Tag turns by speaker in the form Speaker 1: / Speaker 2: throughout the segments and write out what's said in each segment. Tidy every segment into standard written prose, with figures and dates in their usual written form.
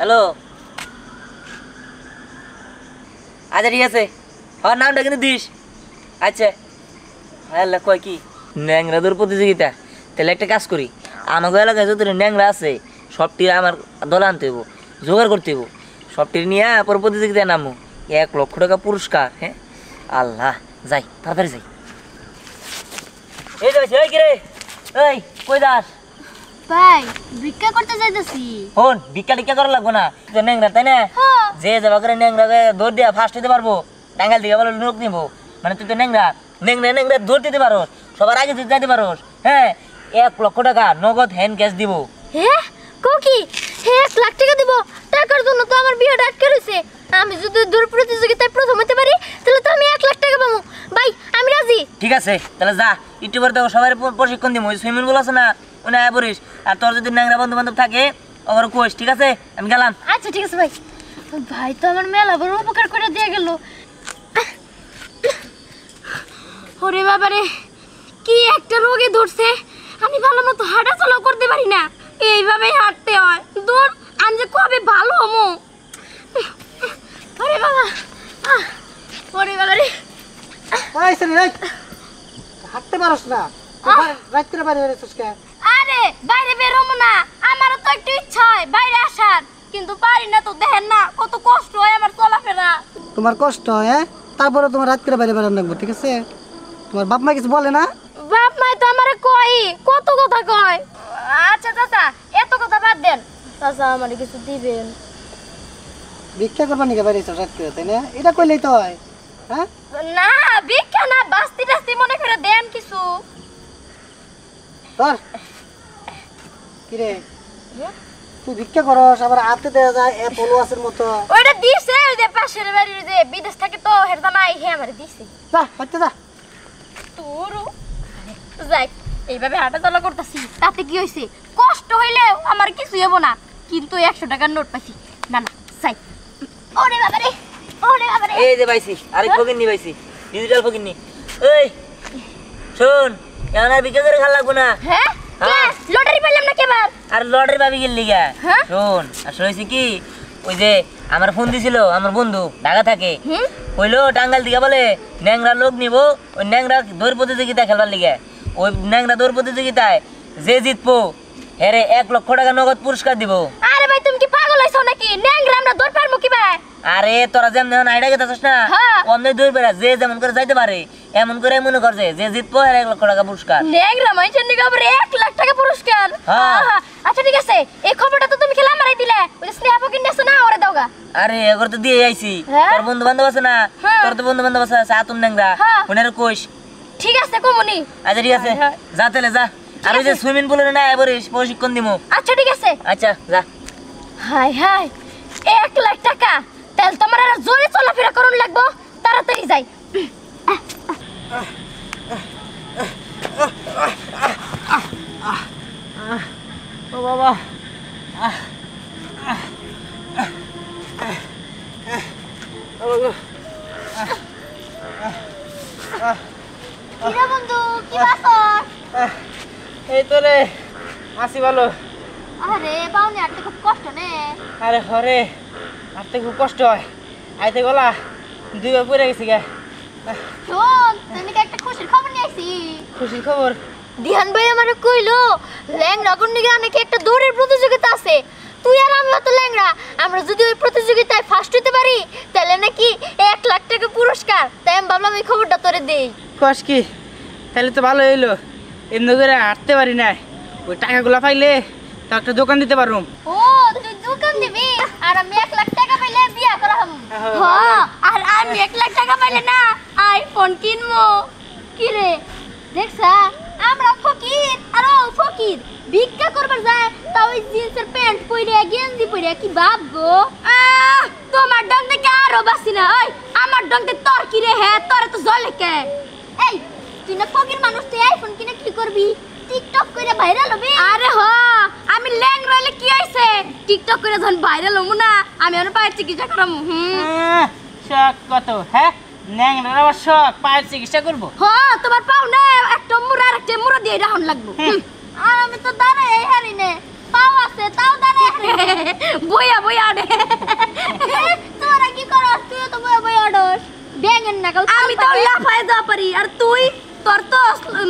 Speaker 1: Hello আচ্ছা ঠিক আছে হ্যাঁ নামটা কিন্তু দিস আচ্ছা হ্যাঁ কয় কি ন্যাংরা দৌড় প্রতিযোগিতা তাহলে একটা কাজ করি আমাকে এলাকায় যত ন্যাংরা আছে সবটি আমার দলে আনতে হইব জোগাড় করতে হইব সবটি নিয়ে পর প্রতিযোগিতায় নামো 1 লক্ষ টাকা পুরস্কার হ্যাঁ আল্লাহ যাই তাড়াতাড়ি যাই এই যাইছি এই কিরে এই কই যাস
Speaker 2: ভাই ভিক্ষা করতে যাইতাছি
Speaker 1: হন ভিক্ষা টিক্ষা করা লাগবো না তো ন্যাংরা তাই না যে যাবা করে ন্যাংরাকে দৌড় দিয়া ফার্স্ট হইতে পারবো টাঙ্গাল দিকে বলে লোক নিবো মানে তুই তো ন্যাংরা ন্যাংরা ন্যাংরা দৌড় দিতে পারোস সবার আগে তুই যাইতে পারোস হ্যাঁ 1 লক্ষ টাকা নগদ হ্যান্ড ক্যাশ দিব
Speaker 2: হ্যাঁ কি 1 লাখ টাকা দিব টাকার জন্য তো আমার বিয়েটা আটকে রইছে আমি যদি দৌড় প্রতিযোগিতায় প্রথম হতে পারি তাহলে তো আমি 1 লাখ টাকা পাবো ভাই আমি রাজি
Speaker 1: ঠিক আছে তাহলে যা ইউটিউবার দেখো সবাই প্রশিক্ষণ দিব ওই সুইমিং পুল আছে না ওনে আয় পড়িস আর তোর যদি ন্যাংরা বন্ধু বান্ধব থাকে ওর কোচ ঠিক আছে আমি গেলাম
Speaker 2: আচ্ছা ঠিক আছে ভাই ভাই তো আমার মেলা বড় উপকার করে দিয়ে গেল ওরে বাবা রে কি একটা রোগে ধরছে আমি ভালো মতো হাঁটা চলা করতে পারি না এইভাবেই হাঁটতে হয় দূর আমি যে কবে ভালো হমো ওরে বাবা রে
Speaker 3: আইছে রে হাঁটতে পারছ না রাত্রে বাইরে বেরোছিস কে
Speaker 2: আরে বাইরে বের হবো না আমারও তো একটু ইচ্ছা হয় বাইরে আসার কিন্তু পারি না তো দেখেন না কত কষ্ট হয় আমার চলাফেরা
Speaker 3: তোমার কষ্ট হয় হ্যাঁ তারপরে তোমার রাত্রে বাইরে বেরোনো লাগবে ঠিক আছে তোমার বাপ মা কিছু বলে না
Speaker 2: বাপ মা তো আমারে কয় কত কথা কয় আচ্ছা চাচা এত কথা বাদ দেন চাচা আমারে কিছু দিবেন
Speaker 3: ভিক্ষা করবা নাকি বাইরে রাত্রে তাই না এটা কইলেই তো হয় হ্যাঁ
Speaker 2: না ভিক্ষা না বাস্তি টাস্তি মনে করে দেন কিছু
Speaker 3: ধর কিরে তুই ভিক্ষা করস আবার হাতে দেয়া যায় পলোয়াসের মতো
Speaker 2: ওইটা দিছে ওই যে পাশের বাড়ির যে বিদেশ থেকে তো হেরদা মাই হে আমারে দিছে
Speaker 3: যা হাঁটতে যা
Speaker 2: তোরও যাই এইভাবে হাঁটা চলা করতেছি তাতে কি হয়েছে কষ্ট হইলেও আমার কিছু হবো না কিন্তু 100 টাকার নোট পাইছি না যাই ওরে বাবা রে
Speaker 1: এই যে পাইছি আরেক ফকির নি পাইছি ডিজিটাল ফকির নি এই শোন এখন আর ভিক্ষা করে খাওয়া লাগবো না
Speaker 2: হ্যাঁ লটারি পেলাম না কেবার
Speaker 1: আর লটারি পাবি গেলি গা
Speaker 2: হ্যাঁ?
Speaker 1: শোন আসলে হয়েছে কি ওই যে আমার ফোন দিছিল আমার বন্ধু ঢাকা থাকে কইলো টাঙ্গাল দিকে বলে ন্যাংরা লোক নিবো ওই ন্যাংরা দৌড় প্রতিযোগিতা খেলবার লিগে ওই ন্যাংরা দৌড় প্রতিযোগিতায় যে জিতবো হেরে 1 লক্ষ টাকা নগদ পুরস্কার দিব
Speaker 2: আরে ভাই তুমি কি পাগল হইছো নাকি ন্যাংরা আমরা দৌড় পারবো কি ভাই
Speaker 1: আরে তোরা যেমন আইডা গেতাছিস না অমনে দৌড় বেড়া যে যেমন করে যাইতে পারে এমন করে মনে করছে যে জিতবো হেরে 1 লক্ষ টাকা পুরস্কার
Speaker 2: ন্যাংরা মাইছেন নাকি আবার 1 লাখ টাকা পুরস্কার আচ্ছা ঠিক আছে এই খবরটা তো তুমি খেলা মারাই দিলে ওই স্নেহা পকিন নেছ না ওরে দাওগা
Speaker 1: আরে এগর তো দিয়ে আইছি তোর বন্ধু বান্ধব আছে না তোর তো বন্ধু বান্ধব আছে আতুন ন্যাংরা ওনারে কইস
Speaker 2: ঠিক আছে কমনি
Speaker 1: আচ্ছা ঠিক আছে যা তাহলে যা আর ওই যে সুইমিং পুলের না এবারে প্রশিক্ষণ দিমু
Speaker 2: আচ্ছা ঠিক আছে
Speaker 1: আচ্ছা যা
Speaker 2: হাই 1 লাখ টাকা তেল তোমার আর জোরে চলাফেরা করুন লাগবো তাড়াতাড়ি যাই
Speaker 1: ও বাবা
Speaker 2: কিরে বন্ধু কি বাসর
Speaker 3: এই তো রে আসি ভালো
Speaker 2: আরে পাওনি আর তো খুব কষ্ট নে
Speaker 3: আরে হরে হাঁটতে খুব কষ্ট হয় আইতে গলা 2 বার পড়ে গেছি গা
Speaker 2: শোন তুমি কি একটা খুশির খবর নিয়ে আইছি
Speaker 3: খুশির খবর
Speaker 2: দিহান ভাই আমারে কইলো ল্যাংড়া কোন্নিগা নাকি একটা দৌড়ের প্রতিযোগিতা আছে তুই আর আমি তো ল্যাংড়া আমরা যদি ওই প্রতিযোগিতায় ফার্স্ট হতে পারি তাহলে নাকি 1 লাখ টাকা পুরস্কার তাই আমি ভাবলাম এই খবরটা তোরে দেই
Speaker 3: কস কি তাহলে তো ভালো হইলো এমনি করে হাঁটতে পারি না ওই টাকাগুলো পাইলে তো একটা দোকান দিতে পারুম
Speaker 2: ও তুই দোকান দিবি আর আমি 1 লাখ টাকা পাইলে বিয়া করা হবো হ্যাঁ আর আমি 1 লাখ টাকা পাইলে না আইফোন কিনবো কি রে দেখছা আমরা ফকির আর ও ফকির ভিক্ষা করবার যায় তাও ওই জিন্সের প্যান্ট পরে গেঞ্জি পরে কি ভাববো তোমার ডং থেকে আরো বাসি না ওই আমার ডং থেকে তোর কি রে হ্যাঁ তোরে তো জলে কে এই তুই না ফকির মানুষ তুই আইফোন কিনে কি করবি টিকটক করে ভাইরাল হবে আরে হ আমি ল্যাংড়া হইলে কি হইছে টিকটক করে যখন ভাইরাল হমু না আমি আর পায়ের চিকিৎসা করামু
Speaker 3: শখ কত হ্যাঁ ন্যাংরার আবার শখ পায়ের চিকিৎসা করবো
Speaker 2: তোমার পাও না একটা মুড়া আর একটা মুড়া দিয়ে রাখুন লাগবো আর আমি তো দাঁড়াই হারি নে পাও আছে তাও দাঁড়াই বইয়া বইয়া আডে তোরা কি করস তুই তো বইয়া বইয়া আডস ব্যাঙের নাকাল আমি তো লাফায় যা পারি আর তুই তোর তো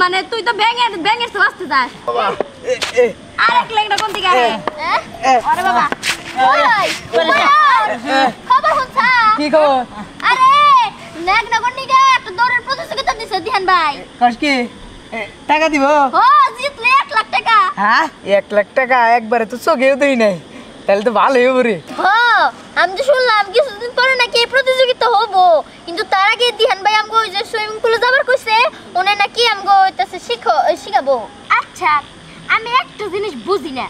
Speaker 2: মানে তুই তো ব্যাঙের তো আসতে যাস আরেক লেগটা কোন দিকে আরে আরে বাবা ওই খবর হচ্ছে
Speaker 3: কি খবর
Speaker 2: আরে নাক না গন্ডিগা একটা দৌড়ের প্রতিযোগিতা দিছে ধ্যান ভাই
Speaker 3: কস কি টাকা দিব
Speaker 2: ও জিতলে 1 লাখ টাকা
Speaker 3: হ্যাঁ 1 লাখ টাকা একবারে তো চোখেও দেই নাই তাহলে তো ভালো হইব রে
Speaker 2: আমি তো শুনলাম কিছুদিন পরে নাকি এই প্রতিযোগিতা হবো কিন্তু তার আগে দিহান ভাই আমগো ওই যে সুইমিং পুলে যাবার কইছে ওনে নাকি আমগো ওইটাছে শিখাবো আচ্ছা আমি একটা জিনিস বুঝি না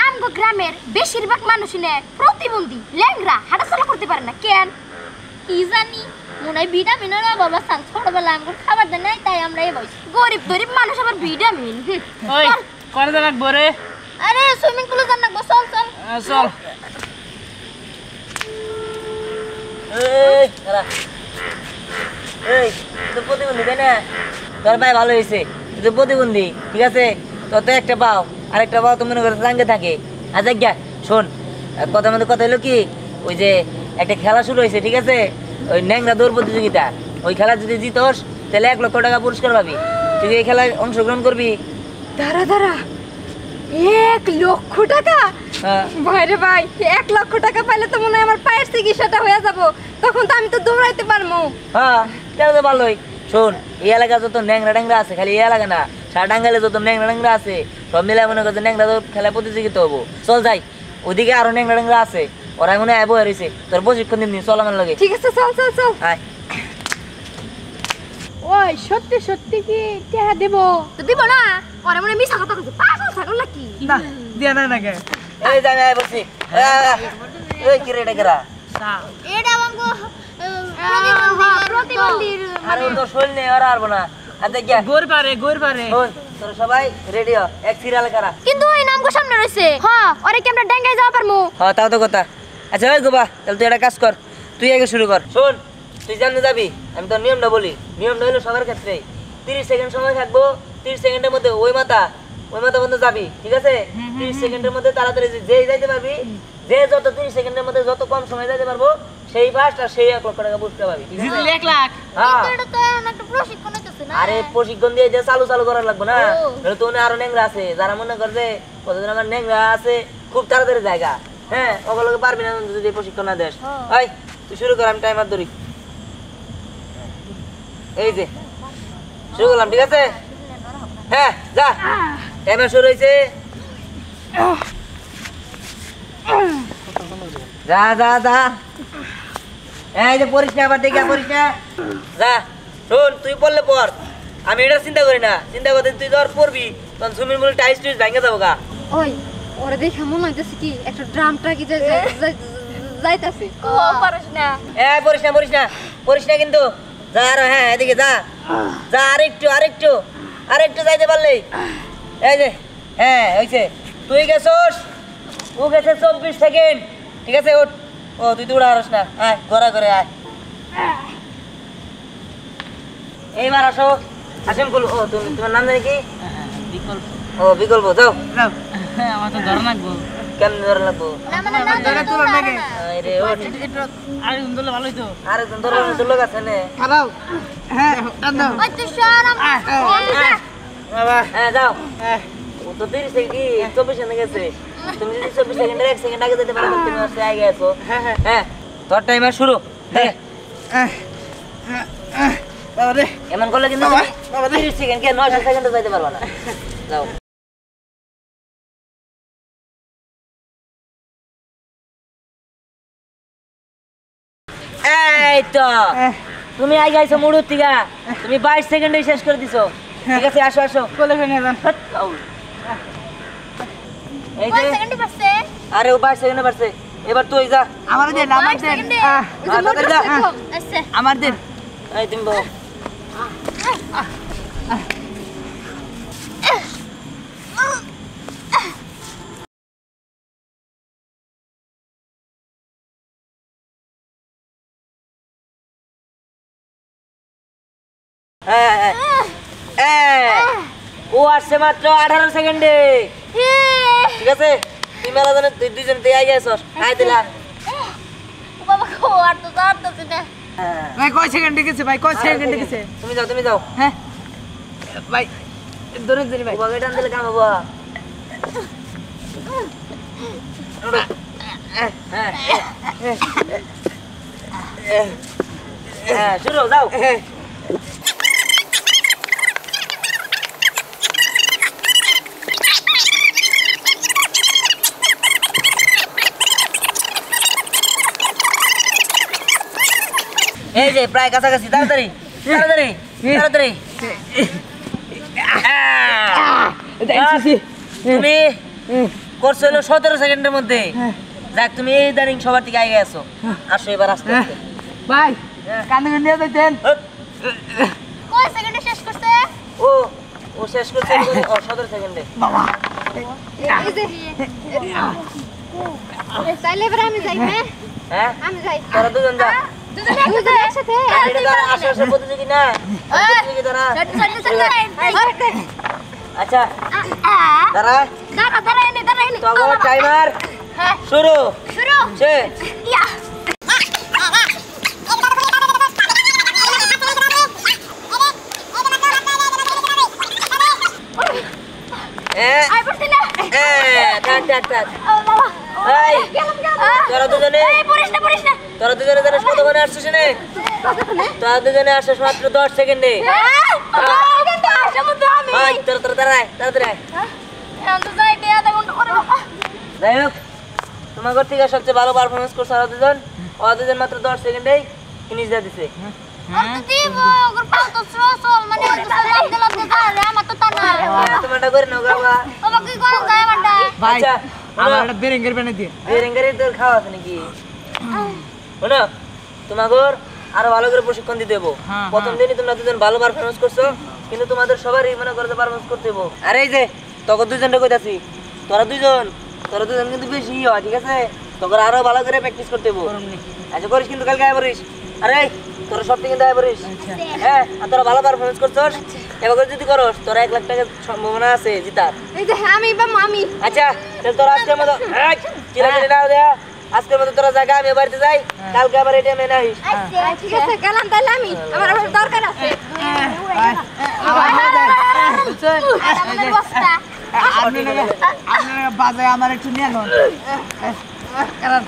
Speaker 2: আমগো গ্রামের বেশিরভাগ মানুষই না প্রতিবন্ধী ল্যাংড়া হাঁটাচলা করতে পারে না কেন কি জানি মনে হয় ভিটামিনের বাবা সান ছোটবেলা আমগো খাবার দেয় নাই তাই আমরা এই বয়স গরিব মানুষ আবার ভিটামিন
Speaker 3: ওই করে দে রাখবো রে
Speaker 2: আরে সুইমিং পুলে যান না চল চল
Speaker 3: চল
Speaker 1: এই খারা এই তুই প্রতিবন্ধী তাই না তোর ভাই ভালো হয়েছে তুই প্রতিবন্ধী ঠিক আছে তোর তো একটা পাও আরেকটা পাও তো মনে করে সঙ্গে থাকে আচ্ছা গিয়া শোন কথার মধ্যে কথা হলো কি ওই যে একটা খেলা শুরু হয়েছে ঠিক আছে ওই ন্যাংরা দৌড় প্রতিযোগিতা ওই খেলা যদি জিতোস তাহলে 1 লক্ষ টাকা পুরস্কার পাবি তুই এই খেলায় অংশগ্রহণ করবি
Speaker 4: দাঁড়া 1 লক্ষ টাকা
Speaker 1: হ্যাঁ
Speaker 4: ভাইরে ভাই 1 লক্ষ টাকা পাইলে তো মনে হয় আমার পায়ের চিকিৎসাটা হয়ে যাব তখন তো আমি তো দৌড়াইতে পারবো
Speaker 1: হ্যাঁ তাহলে তো ভালোই শোন এই এলাকা যত ন্যাংরা ট্যাংরা আছে খালি এই এলাকা না সারাটাঙ্গালে যত ন্যাংরা ট্যাংরা আছে সব মিলে মনে করছে ন্যাংরা দৌড় খেলা প্রতিযোগিতা হবো চল যাই ওদিকে আরো ন্যাংরা ট্যাংরা আছে ওরা মনে হয় বয়ে রয়েছে তোর প্রশিক্ষণ দিন চল আমার লাগে
Speaker 4: ঠিক আছে চল চল চল
Speaker 1: আয়
Speaker 4: ওই সত্যি কি টাকা দেব
Speaker 2: তো দিব না পরে মনে মিছা কথা কইছে পাগল ছাগল নাকি
Speaker 3: না দিয়া না নাকি
Speaker 1: এই যাই আয় বসি এই কি রে ডেকেরা
Speaker 2: এটা আমগো প্রতিবন্ধীর
Speaker 1: আরে ও তো শৈল নেই ওরা আরবো না আচ্ছা গিয়া
Speaker 3: গোর পারে
Speaker 1: শোন তোরা সবাই রেডি হ এক সিরিয়াল কারা
Speaker 2: কিন্তু ওই নামগো সামনে রইছে হ্যাঁ ওরে কি আমরা ডেঙ্গাই যাওয়া পারমু
Speaker 1: হ্যাঁ তাও তো কথা আচ্ছা ওই গোবা তাহলে তুই একটা কাজ কর তুই আগে শুরু কর শোন তুই জানতে যাবি আমি তোর নিয়মটা বলি নিয়মটা হলো সবার ক্ষেত্রে 30 সেকেন্ড সময় থাকবো 30 সেকেন্ডের মধ্যে ওই মাথা পর্যন্ত যাবি ঠিক আছে 30 সেকেন্ডের মধ্যে তাড়াতাড়ি যেই যাইতে পারবি যে যত 30 সেকেন্ডের মধ্যে যত কম সময় যাইতে পারবো সেই ফার্স্ট আর সেই 1 লক্ষ টাকা পুরস্কার পাবি ঠিক আছে?
Speaker 3: জিতলে 1 লাখ
Speaker 1: হ্যাঁ
Speaker 2: এটা তো একটা প্রশিক্ষণ হইতাছে না
Speaker 1: আরে প্রশিক্ষণ দিয়ে যে চালু করার লাগবে না
Speaker 2: ও।
Speaker 1: নাহলে তো আরো ন্যাংরা আছে যারা মনে করছে কতদিন আমার ন্যাংরা আছে খুব তাড়াতাড়ি জায়গা হ্যাঁ ওগুলোকে পারবি না যদি প্রশিক্ষণ না দেস
Speaker 2: হ্যাঁ।
Speaker 1: এই তুই শুরু কর আমি টাইমার ধরি এই যে শুরু করলাম ঠিক আছে হ্যাঁ যা টাইমার শুরু হয়েছে যা যা যা এই যে পড়িস না আবার দেখে পড়িস না যা শোন তুই পড়লে পর আমি এটা চিন্তা করি না চিন্তা করতে তুই ধর পড়বি তখন সুইমিং পুল টাইস টুইস ভেঙে যাবো গা
Speaker 4: ওই ওরে দেখে মনে হইতেছে কি একটা ড্রামটা কি যাইতাছে
Speaker 2: ও পারছ না
Speaker 1: পড়িস না পড়িস না কিন্তু যা আর হ্যাঁ এদিকে যা যা আরেকটু যাইতে পারলেই এই যে হ্যাঁ হয়েছে তুই গেছস ও গেছে 24 সেকেন্ড ঠিক আছে ওঠ ও তুই তো উড়া হারস না আয় ঘোরা করে আয় এইবার আসো আসেন বলো ও তোমার নাম জানি কি
Speaker 3: বিকল্প
Speaker 1: ও বিকল্প যাও
Speaker 3: যাও আমার তো ধরে রাখবো
Speaker 1: কেমন ধরে লাগবো
Speaker 2: না মানে না
Speaker 3: ধরে তুলো নাকি
Speaker 1: আরে ওঠ
Speaker 3: আরে সুন্দর ভালোই তো
Speaker 1: আরে তোর লোক আছে না
Speaker 3: খারাপ হ্যাঁ দাও
Speaker 2: ওই তো শরম
Speaker 3: বাবা
Speaker 1: হ্যাঁ যাও ও তো 30 সেকেন্ড 24 সেকেন্ড গেছে তুমি যদি 24 সেকেন্ডের 1 সেকেন্ড আগে যেতে পারো তুমি আসলে আগে আছো হ্যাঁ তোর টাইমার শুরু দেখ
Speaker 3: বাবা রে
Speaker 1: এমন করলে কিন্তু
Speaker 3: বাবা,
Speaker 1: 30 সেকেন্ড কে 9 সেকেন্ডে যাইতে পারবা না যাও এই তো তুমি আগে আইছো মুড়ুর থেকে তুমি 22 সেকেন্ডে শেষ করে দিছো ঠিক আছে আসো আসো
Speaker 3: কোলে ফেনে যান
Speaker 1: এই
Speaker 2: কোন
Speaker 1: যে
Speaker 2: সেকেন্ডে পারছে
Speaker 1: আরে ও 22 সেকেন্ডে পারছে এবার তুই যা
Speaker 3: আমার দেন আমার দেন
Speaker 2: সেকেন্ডে
Speaker 1: যা
Speaker 2: আচ্ছা
Speaker 3: আমার দেন
Speaker 1: এই তুমি বল ও আসছে মাত্র 18 সেকেন্ডে ঠিক আছে তুই মেলা জানে তুই দুইজন তুই আই গেছস আই দিলা
Speaker 2: ও বাবা গো আর তো জানতেছি না
Speaker 3: ভাই কয় সেকেন্ডে গেছে ভাই কয় সেকেন্ডে গেছে
Speaker 1: তুমি যাও
Speaker 3: হ্যাঁ ভাই ধরে ধরে ভাই
Speaker 1: বাবা টান দিলে কাম হবো হ্যাঁ শুরু যাও এই যে প্রায় কাছাকাছি তাড়াতাড়ি তাড়াতাড়ি তাড়াতাড়ি তুমি করছো হলো 17 সেকেন্ডের মধ্যে যাক তুমি এই দাঁড়িং সবার থেকে আগে আসো আসো এবার আস্তে আস্তে
Speaker 3: ভাই কান্দে নিয়ে যাইতেন
Speaker 2: কয় সেকেন্ডে শেষ করছে
Speaker 1: ও ও শেষ করছে 17 সেকেন্ডে
Speaker 4: এই যে তাইলে এবার আমি যাই হ্যাঁ
Speaker 1: হ্যাঁ
Speaker 4: আমি যাই
Speaker 1: তোরা দুজন যা
Speaker 4: দুজন একসাথে
Speaker 1: এটা তো আশেপাশে প্রতিযোগী না প্রতিযোগী তারা আচ্ছা দাঁড়া তখন টাইমার শুরু শেষ থাক থাক থাক এই তোরা দুজনে জানিস কতক্ষণে আসছিস নে তোরা দুজনে আসছিস মাত্র 10 সেকেন্ডে তোরা তোরা দাঁড়ায় তাড়াতাড়ি যাই হোক তোমার থেকে সবচেয়ে ভালো পারফরমেন্স করছে ওরা দুজন মাত্র 10 সেকেন্ডেই ফিনিশ দিয়ে দিছে তোমারটা করে নাও গাবা
Speaker 3: ভাই
Speaker 1: আচ্ছা
Speaker 3: আমার একটা বেরেঙ্গের বানিয়ে দিন
Speaker 1: বেরেঙ্গারে তোর খাওয়া আছে নাকি শোনো তোমাকে আরো ভালো করে প্রশিক্ষণ দিতে দেবো প্রথম দিনই তোমরা দুজন ভালো পারফরমেন্স করছো কিন্তু তোমাদের সবারই মনে করতে পারফরমেন্স করতে দেবো আর এই যে তখন দুজনটা কইতাছি তোরা দুজন কিন্তু বেশি হয় ঠিক আছে তোকে আরো ভালো করে প্র্যাকটিস করতে দেবো আচ্ছা করিস কিন্তু কালকে আয় পড়িস আরে তোরা সব থেকে আয় পড়িস হ্যাঁ আর তোরা ভালো পারফরমেন্স করছস এবার যদি করস তোরা 1 লাখ টাকার সম্ভাবনা আছে জিতার
Speaker 4: এই যে আমি
Speaker 1: আচ্ছা তাহলে তোরা আজকের মতো চিরাচিরি নাও দেয়া আজকের মতো তোরা জায়গা আমি বাড়িতে যাই কালকে আবার এটা মেনে আসিস
Speaker 4: ঠিক আছে গেলাম তাহলে আমি আমার আবার দরকার আছে
Speaker 3: আপনারা বাজায় আমার একটু নিয়ে নেন কারণ